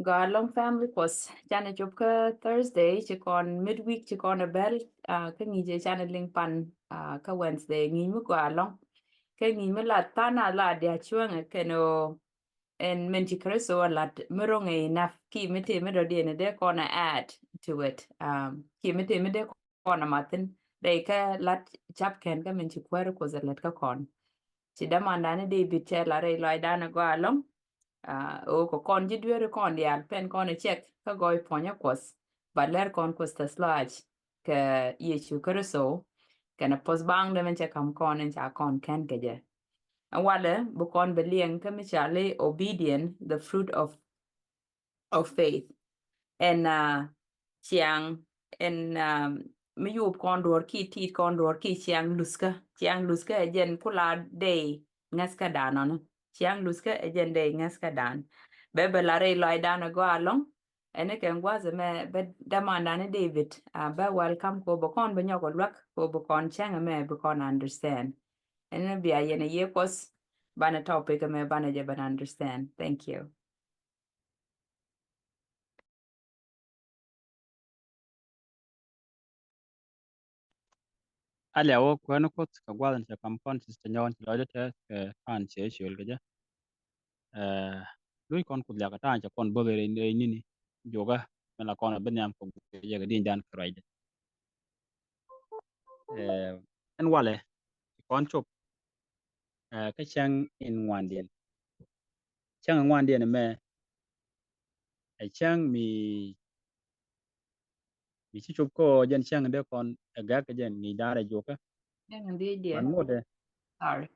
ga long family kwas chana chụp ka Thursday chỉ còn midweek chỉ còn a bel ka ngi je chana ling pan ka Wednesday ngi mu ga long ka ngi mu la tana la dia chuang ka no en men ci kreso la mero ngi na ki mete me do de de kona add to it ki mete me de kona matin de ka lat chap ken ka men ci kwero ko zalet ka kon ci damanda ne de bit la re lo dana go along o ko kon ji dwere kon dial pen kon e check ka goy ponya kos baler kon kos tas laj ke yechu kreso kana pos bang de men che kam kon en cha kon ken keje wale bu kon belien ka mi chale obedient the fruit of faith and chiang and mi yup kon dor ki tit kon dor ki chiang luska jen kula day ngaska danon chiang luska jen day ngaska dan bebe lare loy dan go along ene ken gwaze me be damanda ne David be welcome ko bo kon be nyoko lwak ko bo kon changa me bo kon understand ene bia yene yekos bana topic me bana je bana understand. Thank you. Ale wo kwano kot ka gwalan cha kam kon sis nyon lo de te kan che shul ga lui kon ku la ka ta cha kon bo be ni ni joga mena kon ben yam ko ye ga din dan krai de en wale kon chop ka chang in ngwan dien me ai chang mi chi chop ko jen chang de kon ga ka jen ni dare joka And the idea. man mo de Sorry.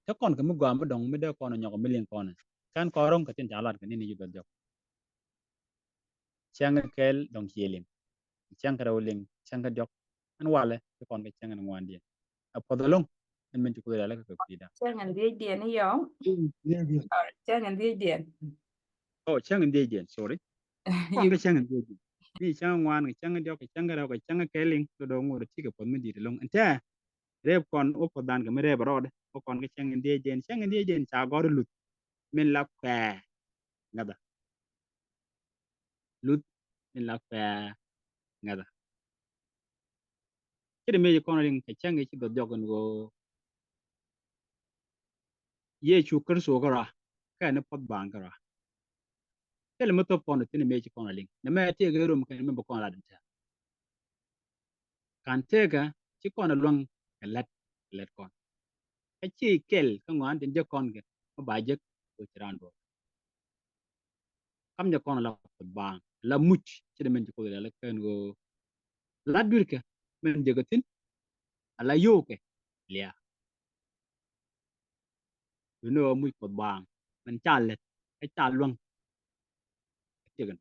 ta kon ka mu gwa mu dong mi de kon nyoko milin kon kan korong ka tin jalat ka ni ni yu jok chang kel dong yelim chang ka rawling chang ka jok an wale te kon ka chang an ngwan a podolong en men ku la ka pida Chang and the idea ni yo. Sorry. Chang and the idea. oh chang en de sorry kon ka You chang en de ni chang ngwan ka chang jok ka chang raw ka chang keling to do ngor ti ka pon mi di long anta re kon o podan ka mere brode o kon ka chang en de cha gor lut men la ka ngada lut men la ka ngada kede me kon ring ka chang ki do jogon go ye chu kar so gara ka ne pot bang gara kele mo to pon tin me kon ling ne me te ga rum ka me kon la dinta kan te ga ci kon long ka let kon ka ci kel ka ngwan tin je kon ga ba je ko tiran do kam je kon la pot bang la much ci de men ko la ken go la dur ka men je ga tin ala yo ke lia no mu pot bang man chalet ka cha long te ga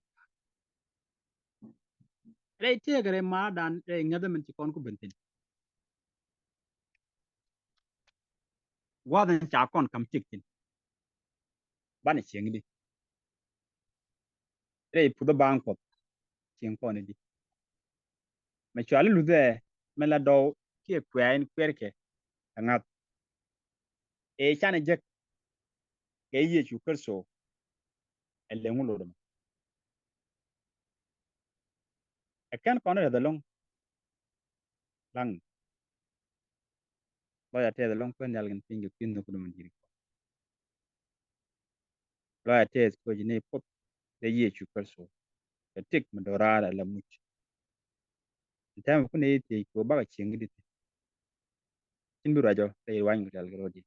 re te ga re ma dan re ngada men ci kon ko bentin wadan cha kon kam tiktin bani chieng di re pudo bang pot chieng kon di ma chwali lu de me la do ki kwen kwerke ngat e chane je ke ye chu kerso ele ngulo dum e kan kon re da long lang lo ya te da long pen yal gen pingu pin no kudum diri lo ya te ko jine pot de ye chu kerso e tik ma do ra la much tam ku ne te ko ba chieng di tin bu rajo te wan ngi dal gro di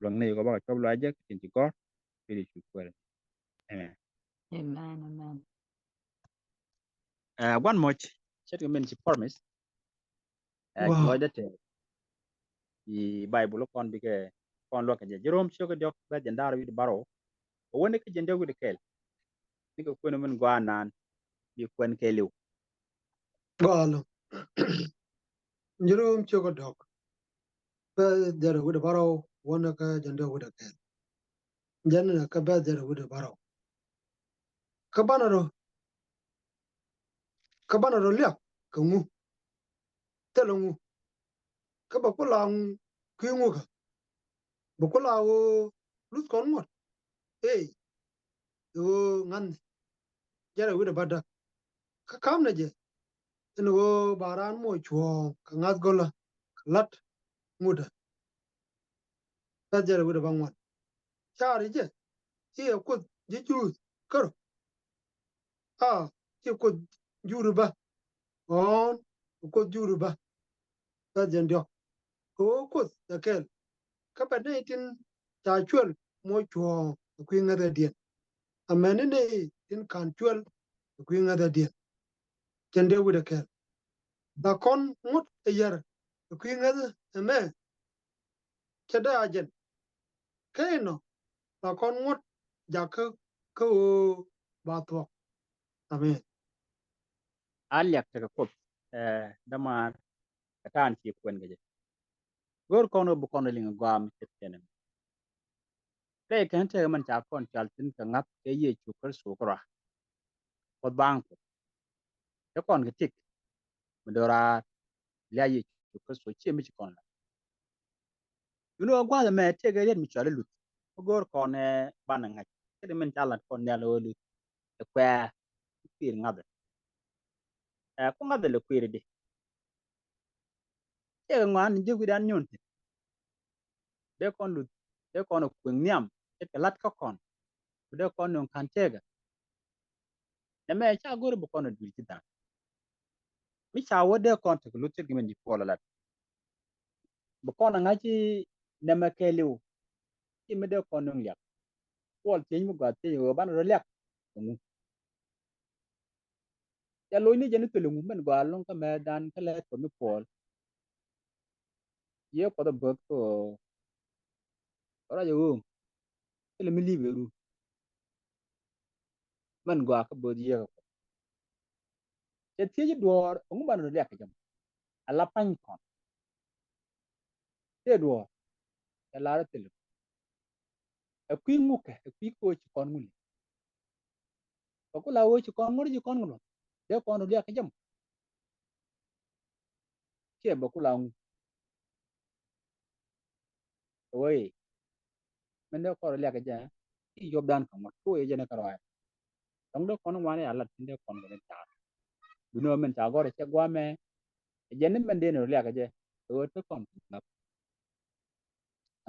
long ne ko ba ko lo aje tin ti ko pe chu kwer amen Amen. one much chet men ci promise lo da te i bible kon bi ke kon lo ka je jerom shoga dok ba jandar wi baro o woni ke jende wi kel ni ko kono men gwa nan bi kwen ke lew Well, Jerome Chogodok, there with a barrow, one of Janda with a cat. Jan a cabin there with a barrow. Cabanaro Lia, Kamu, Telungu, Kabapulang, Kimuka, bukula wo lut kon ngot wo ngan jara wi bada ka kam na je ene wo baran mo chuo ka ngat gola lat muda ta jara wi bangwan chari je ti ko ji ju kar ti ko juru ba on ko juru ba ta jendio ko ta kel ka ba ne tin ta chul mo chuo ku ngada dien amene ne tin kan chul ku ngada dien jende wi kel ba kon ngut yer ku ngada me chada ajen kaino ba kon ngut ja ka ba to amen aliak te ko dama tan ci kwen gaje gor kono bu kono linga gwam tetene kay kan te man ta kon chaltin ka ngap ke ye chu kar su kra ko bang ko te kon ga tik medora la ye chu kar su chi mi kon la yuno gwa me te ga yen mi chala lut gor kono ban nga te men talat kon ya lo lut te kwa pir ngabe ko ngabe le kwiri de te ngwan je gudan nyon de kon lut de kon ko nyam te lat ka kon de kon non kan tega na me cha gor bu kon du ti dan mi cha wo de kon te lut te men di pola lat bu kon nga ci na me ke liu ti me de kon non ya pol ti mu ga te yo ban ro lek mu ya lo ni je ni te lu men gwa long ka me dan ka le ko mi pol ye ko da bot ko ora yo te le mi li be ru men gwa ka bot ye ko te ti ji dor ngu ban ro lek jam ala pan kon te dor ya la te lu e kwi mu ke e kwi ko ci kon mu ko la wo ci kon mu ji kon ngu de kon ro lek jam ke ba ku la oi men de ko ro lek jam ti job dan ko mo ko ye ne ka ro dong de kon wa ne ala tin de kon ga ta du no men ta gore che gwa me je ne men de no lek je to to kon na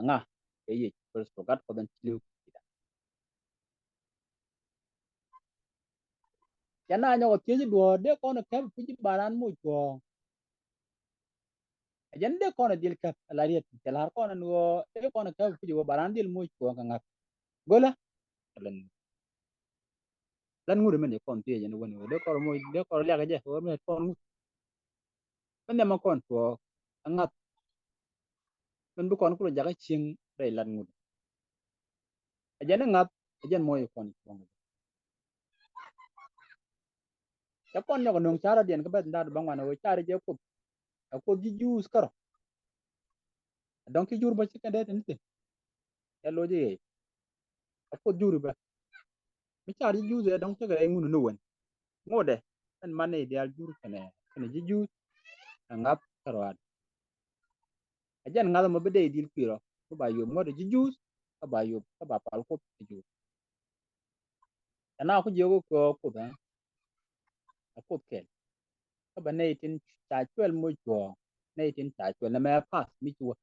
nga ke ye per so gat ko den liu ya na nyo ti ji do de kon ka pu ji baran mu ko jen de kon dil ka la ri ti la kon no de kon ka pu ji baran dil mu ko nga gola lan ngure men kon ti je no woni de ko lek je o men kon men ne ma kon to nga men bu kon ko jaga ching dai lan ngure jen nga jen moy kon ko ya kon no non chara den ka bet ndar bangwana o chara je ko ji jus karo donc jur ba ci ka de tin ya lo je ko jur ba mi chara ji jus donc ga ay ngunu no won ngode en mane ideal jur kene ji jus ngap karo ad ajan ngala mo bede dil piro ko ba yo ngode ji jus ka ba yo ka ba pal ko ji jus ana ko jogo ko da ko ken ka ba ne tin ta chwel mo jo ne tin ta chwel na me pas mi chu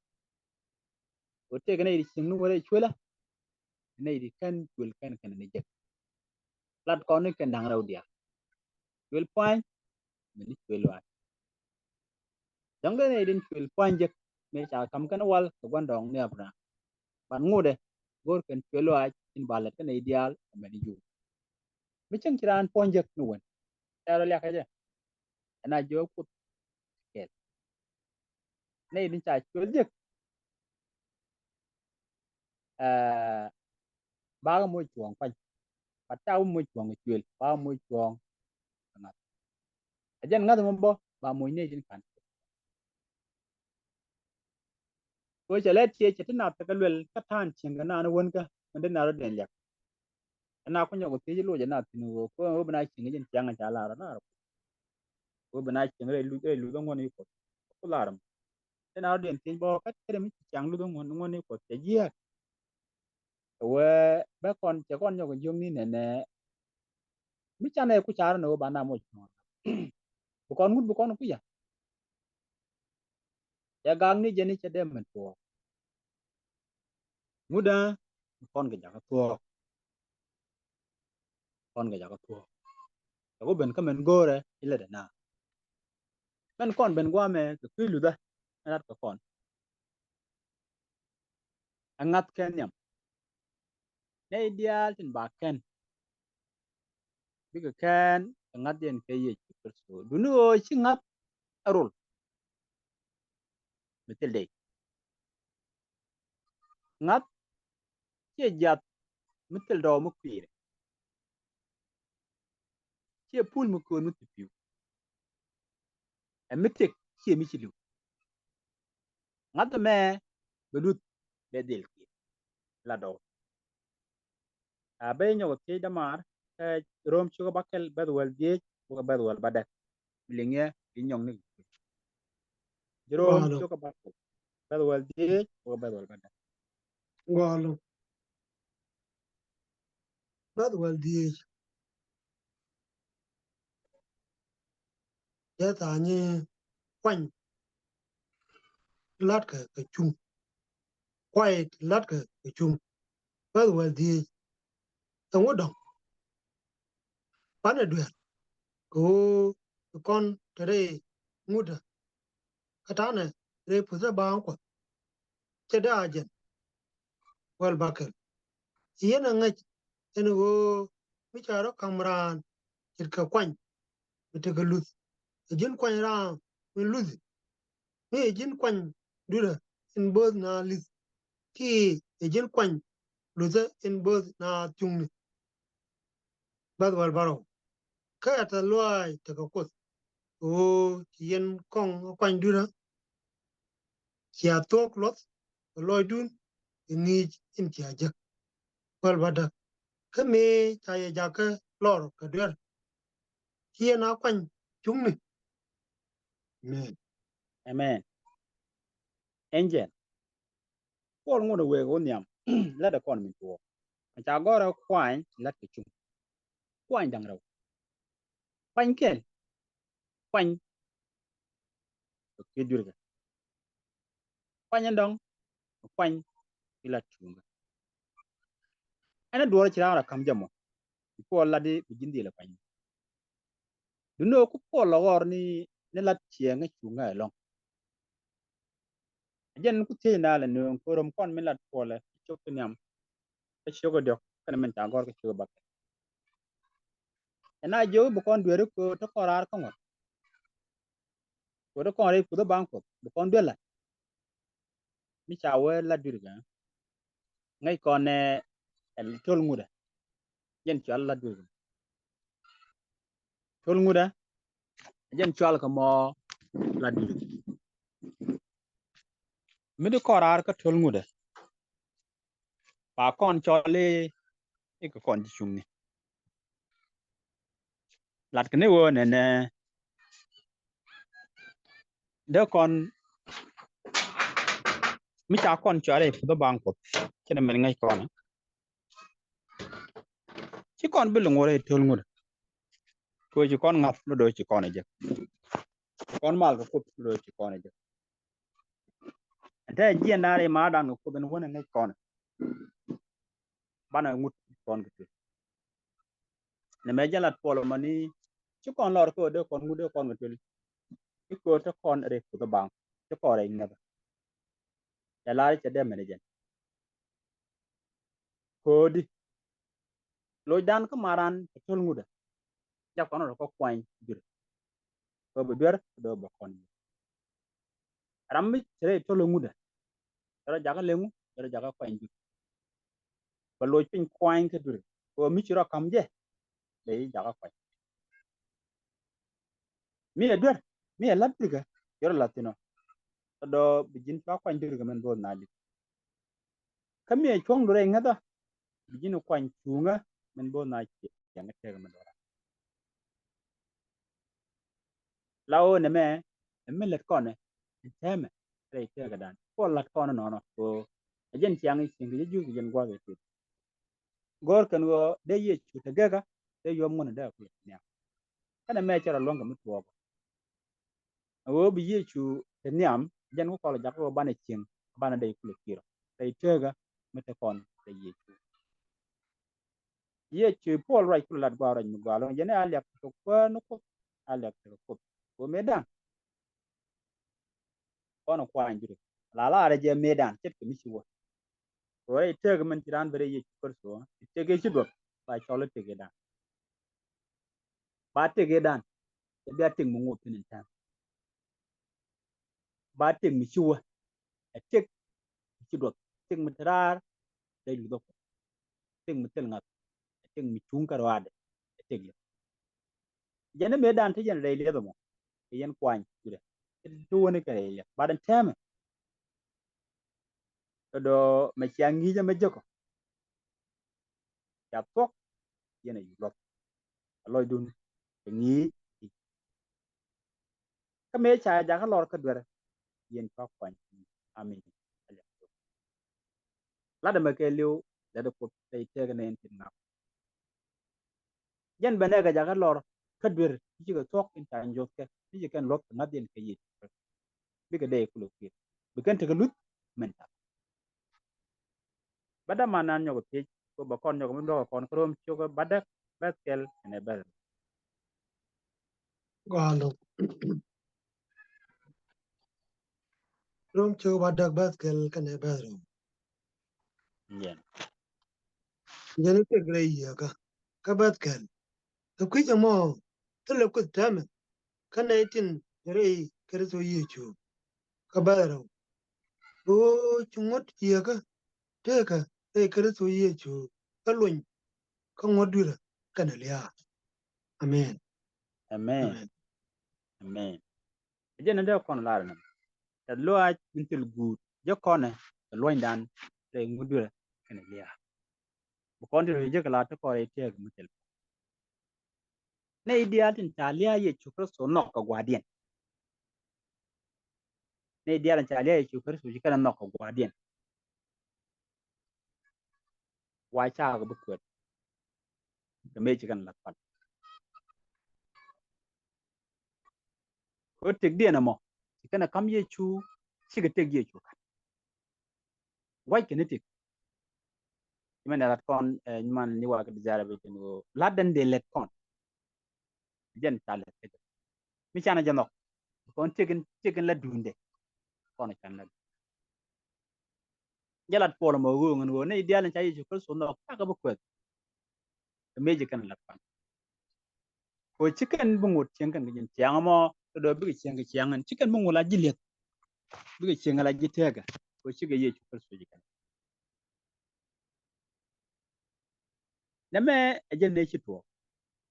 o te ga ne sin no wala chwela ne di kan chwel kan ne je lat ko ne kan dang raw dia chwel pan mi chwel wa dang ne din chwel pan je me cha kam kan wal ko gondong ne abra ban ngode gor kan chwel wa in balet kan ideal me di ju mi chen kiran pon je no won ta ya ka je na jo ku ke ne din cha chwel je ba mo chuang pan pat ta mo chuang chwel ba mo chuang na ajan ngada mo bo ba mo ne din kan ko chale tie chetina ta kalwel ka tan chinga na na won ka mende na ro den yak na ko nyogo ti lu na tinu ko bana chinga jen changa cha la na ko bana chinga lu lu ngo ni ko la ram thế nào điện tin bo cắt cái mình chẳng luôn ngon này của cái gì we ba con cha con yo yung ni nè mi cha này ku cha no ba na mo bu con ku ya gang ni jeni cha dem men to muda con cái jaga to con cái jaga to ko ben ka men gore ile de na men con ben gwa me ku lu da na ka con angat ken yam ne ideal tin ba ken bi ka ken angat den ke ye ku so du no chi ngat arul metel de ngat che jat metel do mu pire che pul mu ko mu piu e metek che mi chi lu ngat me bedut be del ki la do a be nyo ke da mar rom chu bakel bedwal die bu bedwal badak bilinge bi nyong ni rom Ngolo, chu bakel bedwal die bu bedwal badak ngolo. That will be that any quanh lát cái chung, quiet lát cái chung. That will be the word of Panadwell. Go con today, Muda, Katana, they put a bank, Cheda agent, well bucket. Yen and it, and go, which are a camran, it ka quanh, we take a loose. A gin quanh round, we lose it. Me a gin quanh, do the in both na list. Ki a gin quanh, lose in both na chung, bad well barrow. Kaya loy ta ka kus o yen kong kwany dura kia tok lot loy dun ni in kia jak wal bada ka me ta ye jaka lor ka der kia na kwany chung ni me amen angel pol ngodo we go nyam la da kon min to cha gora kwany la ke chung kwany dang raw kwany ken kwany ke durga kwany ndong kwany ila chung ana duwar ci ra kam jamo ko la di bijindi la kwany duno ku pol lor ni ne la chieng chunga long jen ku te na la no ko rom kon min la pole chok nyam e chogo dok kan men ta gor ke chogo bak na jo bu kon duere ko to korar ko ngot ko do kon re ku do banko bu kon de la mi cha we la durga ngai kon ne el tol nguda jen chal la durga tol nguda jen chal ko mo la durga mi do korar ko tol nguda pa kon chole e ko kon di chungni lat kene wo ne ne de kon mi cha kon chore ku do banko kene men ngai kon ci kon bi ngore tol nguda ko ci kon ngap no do ci kon je kon mal ko do ci kon je ta ji na re ma dan ko ben wona ngai kon bana ngut kon ko ne me jalat polo mani ci kon lor ko de kon ngude kon ngut ko to kon re ko do bang ci ko re ngaba ya la ci de men jen ko di lo dan ko maran tol nguda ja kon ko kwany bir ko be ber do ba kon rammi re tol nguda ra jaga lengu ra jaga kwany bir ba lo pin kwany ke dur ko mi ci ro kam je be jaga kwany mi e dur mi e labriga yor latino do bijin pa kwany dir men do na di kami e chong dore ngada bijin kwany chunga men bo na ci yang te men do lawo ne me let kon ne teme re te ga dan ko lat ko no ko ajen chiang sing ge ju jen gwa ge gor kan go de ye chu te ga de yom mun da ku ne kana me chara longa mu to wo bi ye chu te nyam jen ko la ja ko bana chieng bana de ku kiro re te ga mete kon de ye chu pol right ku lat gwa ra mu gwa lo jene alyak to ko no ko alyak to ko medan kono kwa njuri la are je medan tet mi shi wo to ai te ga man tiran bare ye kur so te ge shi do ba cholo te ge dan ba te ge dan te ba te mu ngop tin tan ba te mi shi wo te shi do te mi trar te lu do te mi tel ngat te mi chung kar wade te ge jene medan te jen re le do mo yen kwan jure to woni kare le ba dan teme do ma chiangi je me joko ya tok yene yu lo loy dun ni ka me cha ja ka lor ka dwere yen ka kwan amin la da ma ke liu da da ko te te ga nen tin na yen bene ga ja ka lor ka dwere ji ga tok in ta njo ke ji kan lok na den ke yi bi ga de ku lo ki bi kan te ga lut men ta bada manan nyogo te ko ba kon nyogo ndo kon krom chogo badak baskel ene bel Galo. Rom cho badak baskel kane bedroom. yen Jenu te grey yaga. Ka baskel. The quick mo. Tele kut tame. Kane itin rei kereso yechu. Ka bedroom. O chungot yaga. Teka. Rei kereso yechu. Kalwin. Ka ngodura. Kane liya. Amen. amen Amen. amen jen ndo kon lar nam ta lo a intil gut je kone lo ndan te ngudura ene liya bu kon de je kala to ko e te ga mutel ne ideal tin ta liya ye chukro so nok ka gwadien ne ideal ta liya ye chukro so ji kana nok ka gwadien wa cha ga bu ko ga me ji kan la pat ko tek dia na mo ji kana kam ye chu shi ga tek ye chu wai ke ne tek man lat kon man ni wa ga jara be tin go ladan de let kon jen ta let ke mi chana janok kon tegen la dunde kon kan la jalat polo mo go ngon go ne ideal cha yi ko so no ka ga bu ko meje kan la pan ko chicken bungut chen kan gin tiang mo do bi chiang an chicken bungu la jilet bi chiang la jitega ko chiga ye ko so jikan na me ajen ne chi to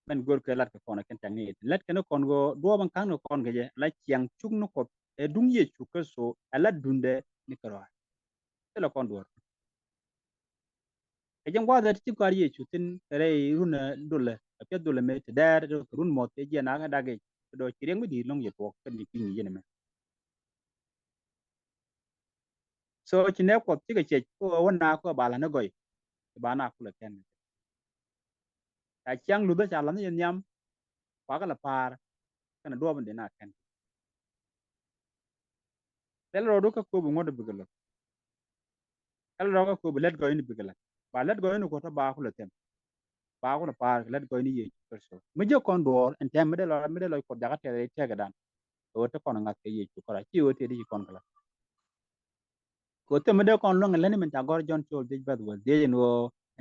men gor ko lat ko kon kan tangi lat kan kon go do ban kan kon ga je la chiang chung no ko e dung ye ko so ala dunde ni karo la kon do ajen gwa da ti kwar ye chutin re runa dole apya dole me te dar do run mo te je na ga dage do chireng mi di long ye to kan ni pingi ye me so chine ko ti ga che ko wona ko bala na goy ba na kula ken ta chiang lu da cha la ni nyam kwa ka la par kana do ban de na ken tel ro do ka ko bu ngodo bigala tel ro ka ko bu let goy ni bigala ba let goy ni ko ta ba kula ten ba ko la par let goy ni ye perso mi je kon do en tem me de lo ko daga te ga dan o te kon ngat ke ye ko ra chi o te di kon kala ko te me de kon lo ngale ni men ta gor jon chol de ba do de no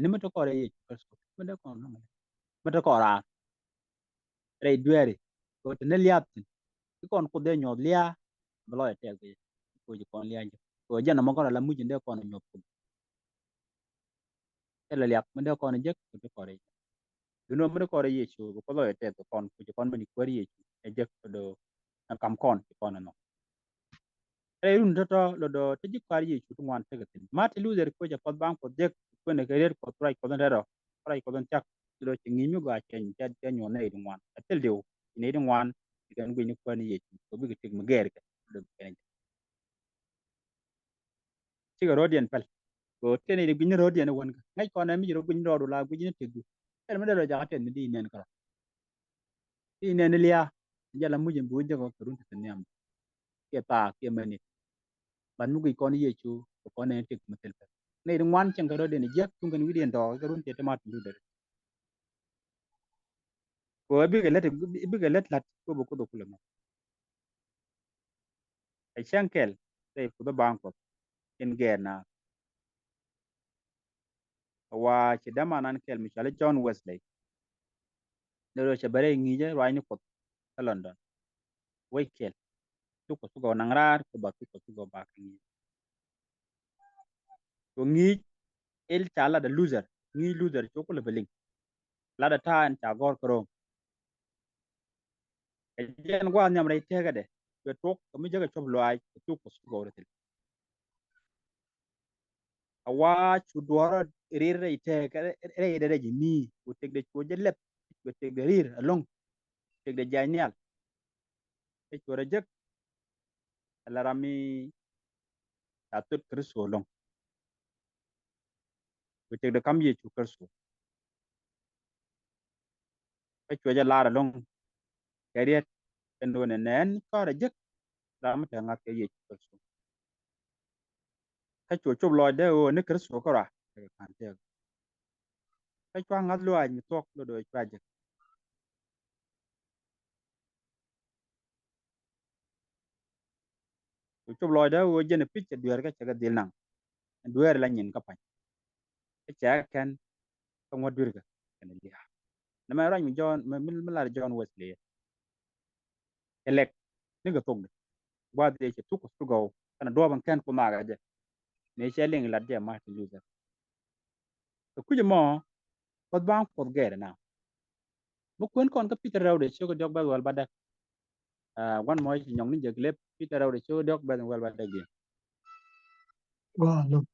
ni me to ko re ye perso me de kon lo me to ko ra re duere ko te ne liap kon ko de nyod lia blo te ge ko ji kon lia ko jana mo ko la mu jinde kon nyod ko te la liap mende kon je ko te kore du no mende kore ye chu ko lo te to kon ko ji kon mani kwari ye chu e je ko do na kam kon ti kon no e run to lo do te ji kwari ye chu ngwan te ge tin ma te lu der ko ja pod bang ko je ko ne ge ko trai ko den ro trai ko den chak do chi ngi mi ga chen ja ja nyo ne ri ngwan te liu ne ri ngwan ti gan gwi ni kwani ye chu ko bi ge tik ma ger ke do chi ga rodian pal ko tene de gwin rodian won ngai ko na mi ro gwin ro la gwin te gu el ma de ja ten di nen ka di nen liya jala mu jin bu je ko run te ne am ke ta ke mani ban mu gi ko ni ye chu ko ne te mu tel pa ne de wan chen ga rodian je tun kan wi den do ga run te ma tu de ko bi ga let lat ko bu ko do kula ma ai shankel sai ku da ban ko in ge na wa ci dama nan kel mi chale John Wesley ne ro che bare ngi je wa ni ko ta London we kel tu ko go nang rar ko ba tu ko ba ngi to ngi el chala da loser ngi loser to ko le beling la da ta an ta gor ko e jen gwa nyam re te ga de to to ko mi je ga chob lo ai tu ko go re awa chu duara rir re te ga re de ji ni ko te de ko je lep ko te de rir along te de janial e ko re je la rami ta tut kristo long ko te de kam ye chu kristo e ko je la long ke ri en do ne nen ko re je ram ta ngak ke ye chu kristo ka chu chu lo de o ne kristo ko ra kan te ka chu ngat lo ai mi tok lo do cha je chu chu lo de o je ne pich duer ka cha ga dil nang duer la nyin ka pa e cha kan ko ngod dur ga ne li na ma ra mi John mi la John Wesley elek ni ga tok wa de che tu ko su go kana do ban kan ko ma ga je ne che ling la je Martin Luther to ku je mo ko bang ko ge na mo kun kon ka Peter Raw de che ko jog ba wal ba da wan mo nyong ni je glep Peter Raw de che dog ba wal ba da ge Wow, no.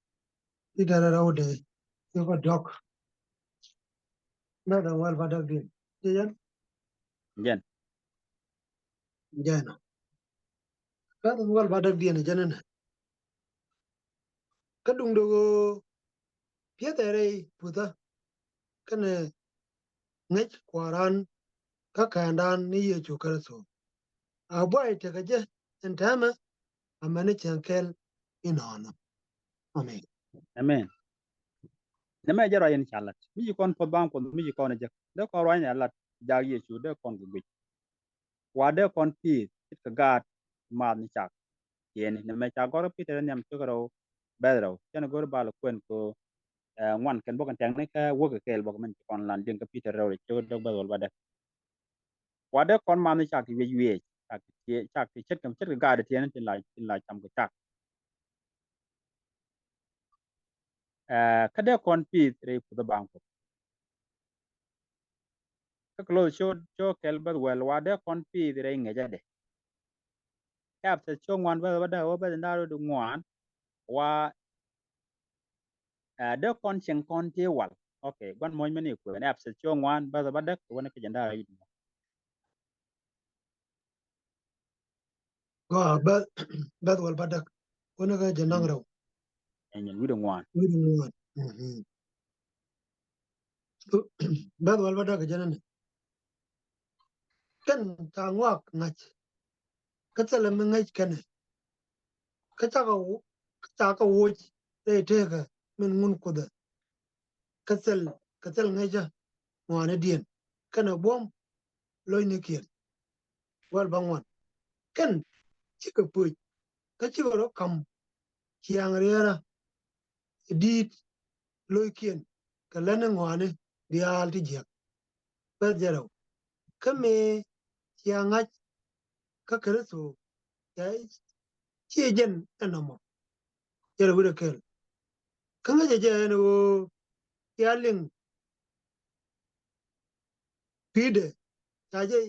Ida ra ra de. Yo ko dok. Na da wal badak din. Yen jen jana. Ka da wal badak din jana. Ka dung do pia tere puta. Kana ngech kwaran ka kandan ni ye chu karaso. A boy te ka je entama amane chankel inono. Amen. amen ne ma jaro yen chalat mi kon po bang ko mi kon je de ko ro nya lat ja ye chu de kon gu wa de kon pi ka gat ma ni chak yen ne me cha gor Peter nyam chu ro bedro chen gor bal kwen ko ngwan ken bo kan tang ne ka wo ka kel bo man kon lan den ka Peter ro chu dog ba ba de wa de kon ma ni chak ye chak ti chet kam chet ka ga de tien tin la cham ko chak ka de kon pi re pu da bang ko ka klo cho kel ba wel wa de kon pi re nge ja de kap se cho ngwan ba da wa ba da ro du ngwan wa de kon chen kon te wal okay gwan moy mani ko ne ap se cho ngwan ba da ko ne ka janda ra yi Go ba ba wal badak. Kona ka janang raw. en wi du ngwan Wiri ngwan. Ba wal badak jana. Kan ta ngwak ngach. Ka tsala mi ngach kana. Ka ta ka wuj. Te te ka min ngun kuda. Ka tsal ngaja ngwana dien. Kana bom loy ne kien. Wal bangwan. Kan chika puj. Ka chika ro kam chiang riera dit loy kien ka lene ngwane dial ti jek ba jero ka me chiang ach ka kreso ya jen enamo jero wure kel ka ngaje je no ya ling pide ta je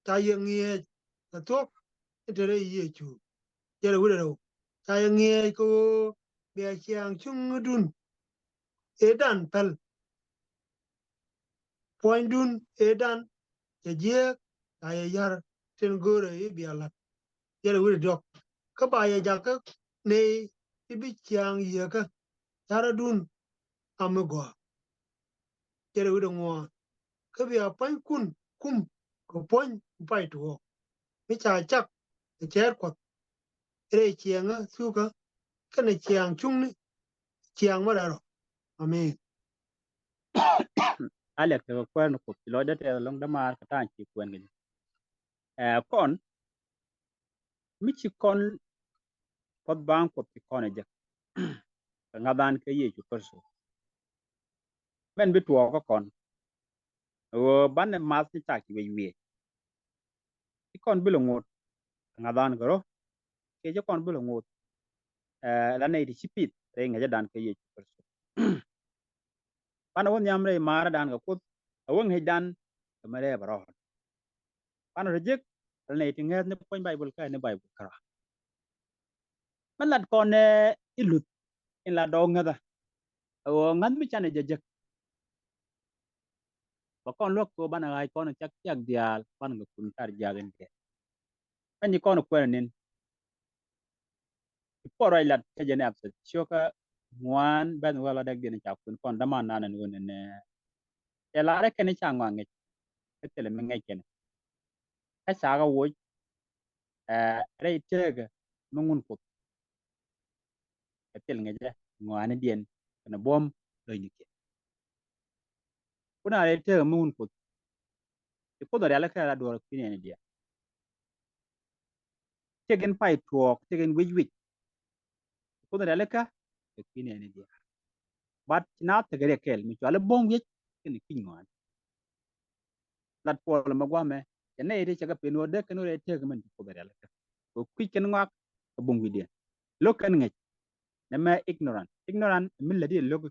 ta ye ngie ta to tere ye chu jero wure ro ta ye ngie ko be chiang chung dun edan pel point dun edan je ta ye yar ten gore e biala yele wuri dok ka ba ya ja ka ne ibi chiang ye ka tara dun amago kere udo ngo ka bi apan kun kum ko pon pai to mi cha chak e cher ko re chiang su ka kana chiang chung ni chiang ma ro amen Alex ko kwen ko lo de te long da mar ka tan chi kwen ngi kon mi chi kon pot bang ko pi kon je nga dan ke ye chu perso men bi tuo ko kon o ban ne mas ni ta ki we ki kon bi lo ngot nga dan goro ke je kon bi lo ngot la ne di chipit re nga dan ke ye chu perso pan won yam re mar dan ga kut awon he dan ma re baro pan rejek la ne ti ngat ne pon bible ka ne bible kara man lat kon ne ilut in la do ngada o ngan mi chane je ba kon lok ko bana ai kon chak chak dial ban ga kun tar jagen ke ani kon ko nen poro ila te jene abse shoka ngwan ban wala dag den chak kun kon dama nanan won ne e la re ken cha ngwa nge ke tele me nge ken ka sa ga wo re tege mungun ko ke tel nge je ngwan dien kana bom do ni ke kuna re tege mungun ko do ala ka do kini ne dia tegen pai tuok tegen wij ko do ala ka kini ne dia bat na te gere kel mi chale bom ye kini kinwan lat pol ma gwa me ne ite chaga pino de kanu re te men ko bere la ko kwi ken ngak ko bung widien lo kan nge ne ma ignorant min la di log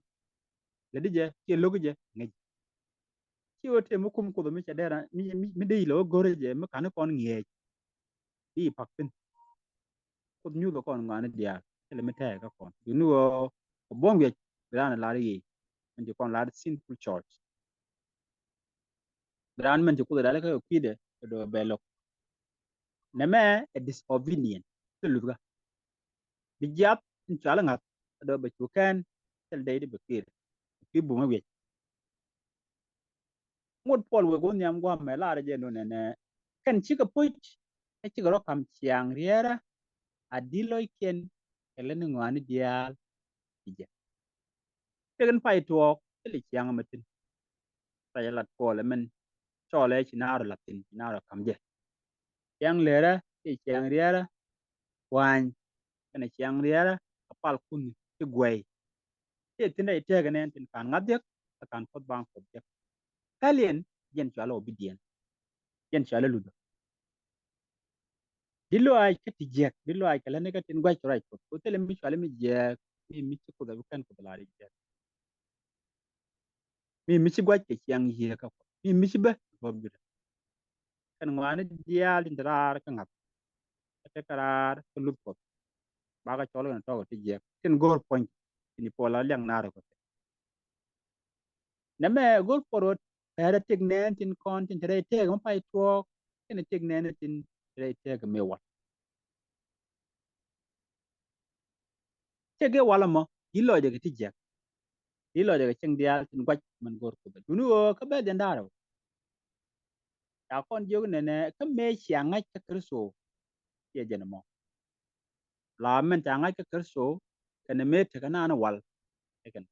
la di je ke log je nge ki o te mu kum ko do mi chadera mi de lo gore je ma kan kon nge di pakpin ko nyu do kon ngane dia ele mi te ka kon you know bom ye ran la ri en di kon la simple church ran men ko da la ka kwi de do belo neme a disobedient luga bijap chala ngat do be chukan tel dai de bekir ki bunga we ngot pol we gon yam gwa me la je no ne kan chi ka puch e chi ro kam chiang riera adilo ken ele ni ngani dial ije tegen pai to ele chiang matin pa lat pol men chole chi na ro latin na ro kam je yang lera e chiang riera wan kana chiang riera apal kun ti gwai te tinda ite ga nen tin kan ngadek kan pot bang pot je kalien yen chala obedient yen chala ludo dillo ay kati jek dillo ay kala ne katin gwai chorai ko tele mi chala mi jek mi ci ko da kan ko dalari jek mi ci gwai ke yang ye ka ko mi ci ba bob bi kan ngwane dial ndrar ka ngap te karar ko lut ko baga cholo na to ti jek tin gor point ni pola lyang naro ko na me gor porot era tek nen tin kon tin tere tek mo pai to tin tek nen tin tere tek me wa tege wala mo ilo de ti jek ilo de cheng dia tin gwaj man gor ko dunu ka be den daro ta kon jog ne ne ka me chianga ka kerso ye jen mo la men ta nga ka kerso ka ne me te kana na wal eken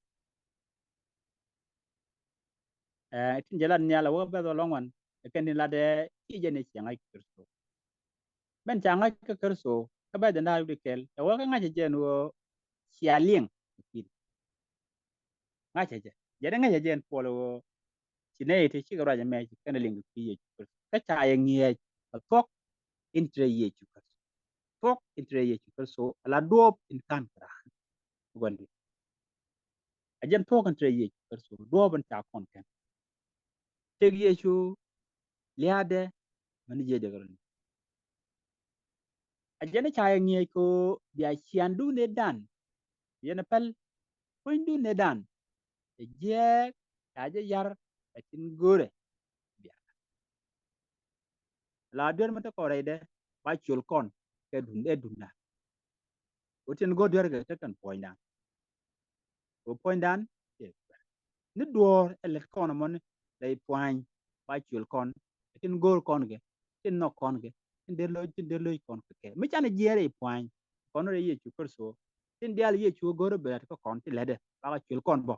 tin jela nya la wo be do longwan ken ni la de ti je ne chianga ka kerso men ta nga ka kerso ka be den daro de kel ta wo ka nga je jen wo chia lieng nga je je nga je jen polo chỉ này thì chỉ có ra mẹ chỉ cái này liền cái gì cái trái nghe thuốc entre ye chu thuốc entre ye chu so la do in kan kra gondi ajen thuốc entre ye chu so do ban ta kon kan te ye chu liade man je de garon ajen trái nghe ko dia chian du ne dan ye na pal ko du ne dan je aje yar tin gore bia la der mata ko re de ba chul kon ke dun e dun utin go der ga takan point dan go point dan ni door elet kon mon dai point ba chul kon tin gol kon ge tin no kon ge tin de lo kon ke mi chan jere point kon re ye chu so tin dial ye chu go be ko kon ti lede ba chul kon bo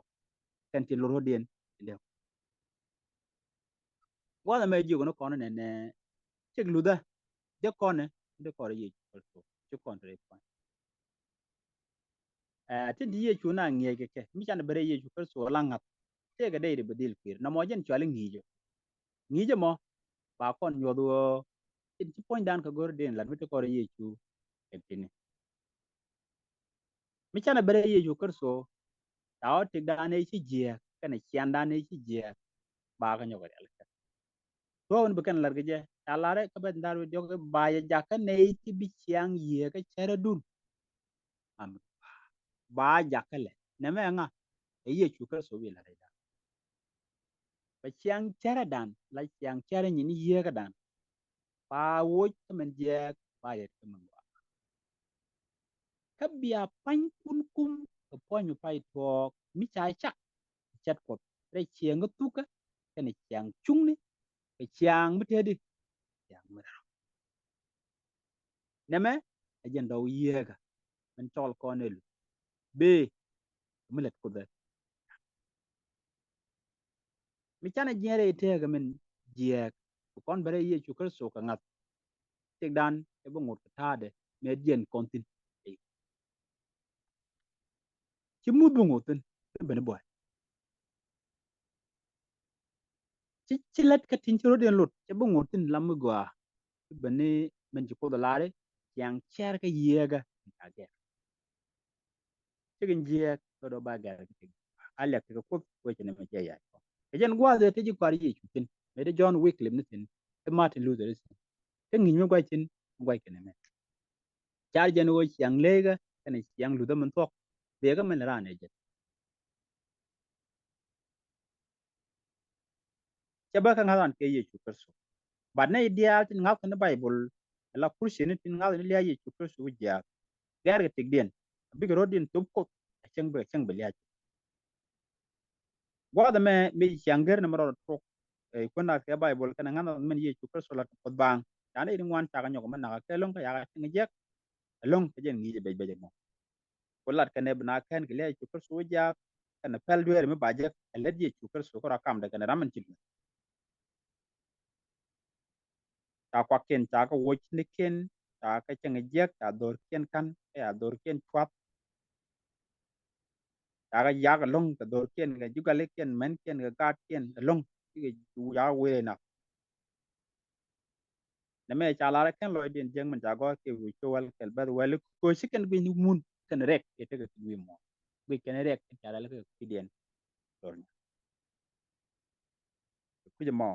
kan ti lo den de wala me ju no kon ne chik luda de kon ne de ko re ye chu so chu kon re point tin di ye chu na nge ke mi chan bere ye chu so la ngat te ga dai de bedil kir na mo jen chwal ngi je mo ba kon nyodo tin ci point dan ka gor den la mito ko ye chu etini mi chana bere ye chu kerso taw ti dan e ci je kana cian dan e ci je ba ga nyogo el ka to won be kan lar ge je talare ka ben dar do ba ye jakka ne ci bi ciang ye ka chere dun am ba jakka le ne me nga e ye chu kerso wi la da ba ciang chere dan la ciang chere ni ye ga dan ba wo men je ba ye ka man ka bia pan kun kum ka ponyu pai to mi chai chak chat ko re chiang tu ka ne chiang chung ni ka chiang mi te di chiang mi ne me a jen do ye ga men tol ko ne lu be mi let ko da mi chana jere te ga men je ko kon bare ye chu kar so ka ngat tek dan e bo ngot ta de me jen kon tin chi mu bu ngotin be ne boy chi let ka tin chro den lut e bo ngotin lam gwa be ne men ji ko da lare chiang cher ka ye ga ka ge chikin je ko do ba ga ki ala ka ko ko ne me ya e jen gwa de te ji kwari ji tin me de John Wycliffe ni tin e Martin Luther tin te ngi me gwa tin gwa ke ne me char jen wo chiang le ga ne chiang Luther man tok be ga men ra ne je che ba ka ngalan ke ye chu perso ba ne ideal tin ngak ne Bible la kursi ni tin ngal ni ye chu perso ja gar ga tik den bi ga rodin tup ko cheng be ya gwa da me chiang ger ne maro tok ko na ke Bible kana ngana men ye chu perso la ko bang ya ne wan ta ga nyoko man na ke long ka ya ga tin je long ke jen ngi be mo ko lat ka ne bna ken ke le chu perso ja kana pel duer me baje le ye chu perso ko rakam da kana ramen chin ta kwa ken ta ka wo ni ken ta ka chen je ta dor ken kan ya dor ken twat ta ga ya ga long ka dor ken ga juga le ken men ken ga gat ken long ki ga ju ya we na na me cha la ken lo din jeng man ja go ke wu to wal kel ber wel ko shi ken bi ni mun ken rek ke te ga wi mo bi ken rek ta la ka ki den dor ni ku je mo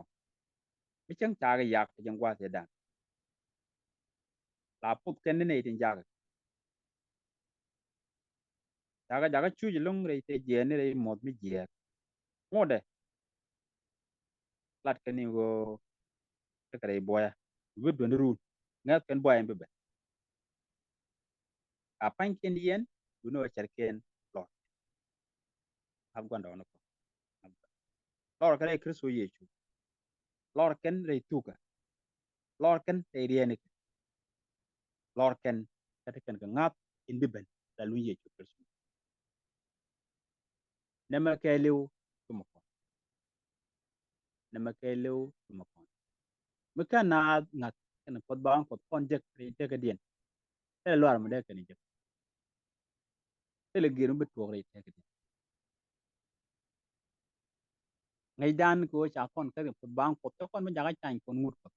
mi chen ta ga ya ka jeng wa te dan la pup ken ne tin ja ga ja ga chu ji long re te je ne re mo mi je mo de lat ken ni go te kare boya wi do ne ru ngat ken boya be a pan ken yen du no cher ken lo ab gonda no ko lor kare kristo yesu lor ken re tuka lor ken te rieni lor ken kata ken ka ngat in biben la lu yesu kristo nema ke lew tuma ko nema ke lew tuma ko me kan na ngat ken pot bang pot kon jek re te ka dien te lor mo de ken jek te le girum beto re te ka dien ngai dan ko cha kon ka pot bang pot to kon ma jaga tan kon ngut ko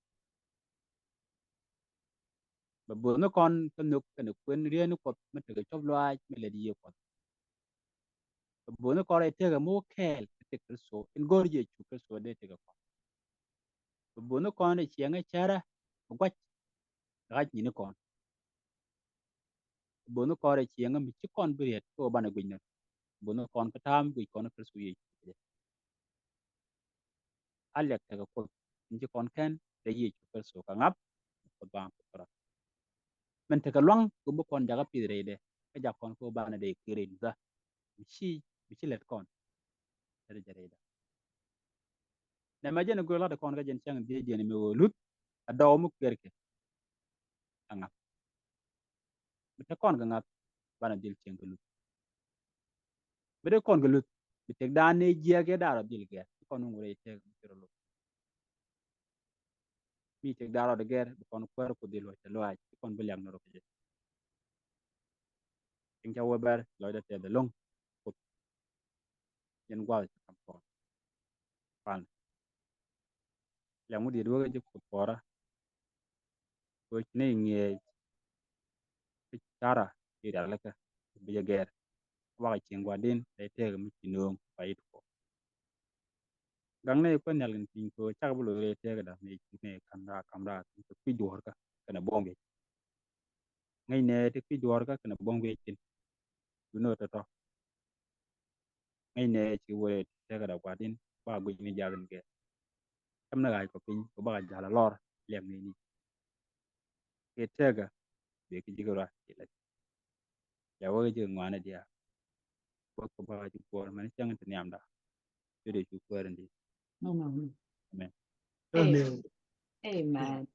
ba bu no kon ka nuk ken kwen rienu ko me te ka chob loa me le di ko bu no ko re te ga mo kel te kristo in gor yesu kristo de te ka bu no kon re chiang e chara gwa ga ni kon bu no ko re chiang mi chi kon bi ret ko bana gwin bu no kon ka tam gwi kon kristo ye alek ta ko ni kon ken de ye kristo ka ngap ko ba ko ra men te ka long ko bu kon jaga pi re de cái giặc con cô ba này để kiri ra bị chi lệch con jadi jadi dah nah macam ni gue lah con cái jenis yang dia ni melulut ada omuk kerke angap betul con angap bana dil ceng gelut betul con gelut betul dane dia ke darah dil ke con ngure ceng kiro mi ceng darah de ger con kuar ko dil wa lo aj con beliang noro ke ceng jawa ber lo da te de long ko yen gwal kam ko pan yang mu di dua ke ko pora ko ne nge cara ira laka bi ger wa ceng gwa din de te mi tinong pa it ko gang ne ko nyal tin ko chak bu le te ga da ne kamra ko pi dor ka kana bonge ngai ne te pi dor ka kana bonge tin du no to ngai ne chi wo te ga da kwa din ba gu ni ja gan ge kam na ga ko pin ko ba ja la lor lem ni ke te ga be ki ji ga ti la ya wo ji ngwa na dia ko ba ji ko man chang tin yam da te de chu ko ren di Amen. amen Amen. Amen.